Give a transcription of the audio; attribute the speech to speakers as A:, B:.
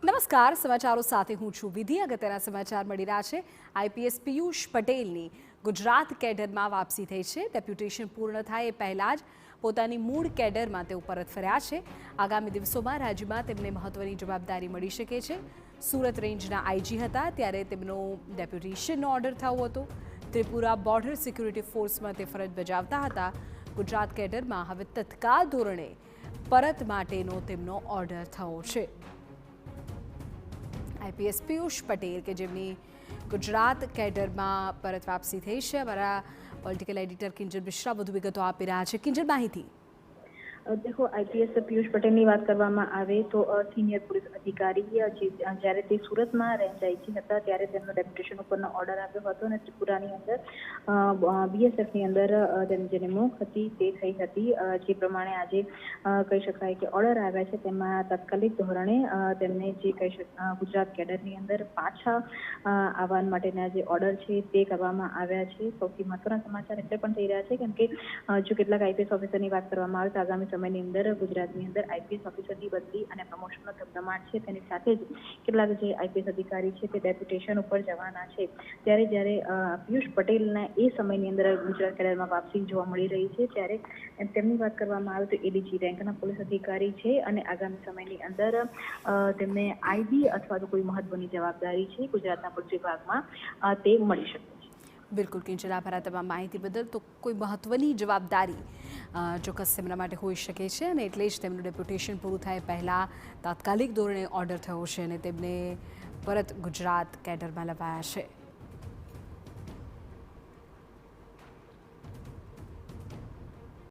A: નમસ્કાર, સમાચારો સાથે હું છું વિધિ. અગત્યના સમાચાર મળી રહ્યા છે. આઈપીએસ પિયુષ પટેલની ગુજરાત કેડરમાં વાપસી થઈ છે. ડેપ્યુટેશન પૂર્ણ થાય એ પહેલાં જ પોતાની મૂળ કેડરમાં તેઓ પરત ફર્યા છે. આગામી દિવસોમાં રાજ્યમાં તેમને મહત્વની જવાબદારી મળી શકે છે. સુરત રેન્જના આઈજી હતા ત્યારે તેમનો ડેપ્યુટેશનનો ઓર્ડર થયો હતો. ત્રિપુરા બોર્ડર સિક્યુરિટી ફોર્સમાં તે ફરજ બજાવતા હતા. ગુજરાત કેડરમાં હવે તત્કાલ ધોરણે પરત માટેનો તેમનો ઓર્ડર થયો છે. આઈપીએસ પિયુષ પટેલ કે જેમની ગુજરાત કેડરમાં પરત વાપસી થઈ છે. અમારા પોલિટિકલ એડિટર કિંજલ મિશ્રા વધુ વિગતો આપી રહ્યા છે. કિંજલ, માહિતી.
B: देखो आईपीएस पीयूष पटेल की बात કરવામાં આવે તો સિનિયર પોલીસ અધિકારી જ્યારે તે સુરતમાં રેન્જ આઈજી હતા ત્યારે તેમનો ડેપ્યુટેશન ઉપરનો ઓર્ડર આવ્યો હતો અને ત્રિપુરાની અંદર બીએસએફની અંદર તેમની જે નિમણૂક હતી તે થઈ હતી. જે પ્રમાણે આજે કહી શકાય કે ઓર્ડર આવ્યા છે તેમાં તાત્કાલિક ધોરણે તેમને જે ગુજરાત કેડરની અંદર પાછા આવવા માટેના જે ઓર્ડર છે તે કરવામાં આવ્યા છે. સૌથી મહત્વના સમાચાર એટલે પણ થઈ રહ્યા છે કેમ કે જો કેટલાક આઈપીએસ ઓફિસરની વાત કરવામાં આવે તો આગામી સમયની અંદર ગુજરાતની અંદર આઈપીએસ ઓફિસરની બદલી અને પ્રમોશનનો ધમધમાટ છે. તેની સાથે જ કેટલાક જે આઈપીએસ અધિકારી છે તે ડેપ્યુટેશન ઉપર જવાના છે. ત્યારે જ્યારે પિયુષ પટેલના એ સમયની અંદર ગુજરાત કેડરમાં વાપસી જોવા મળી રહી છે ત્યારે તેમની વાત કરવામાં આવે તો એડીજી રેન્કના પોલીસ અધિકારી છે અને આગામી સમયની અંદર તેમને આઈબી અથવા તો કોઈ મહત્વની જવાબદારી છે ગુજરાતના પોલીસ વિભાગમાં તે મળી શકે છે.
A: બિલકુલ કિંજલ, આભાર આ તમામ માહિતી બદલ. તો કોઈ મહત્વની જવાબદારી ચોક્કસ તેમના માટે હોઈ શકે છે અને એટલે જ તેમનું ડેપ્યુટેશન પૂરું થાય પહેલાં તાત્કાલિક ધોરણે ઓર્ડર થયો છે અને તેમને પરત ગુજરાત કેડરમાં લવાયા છે.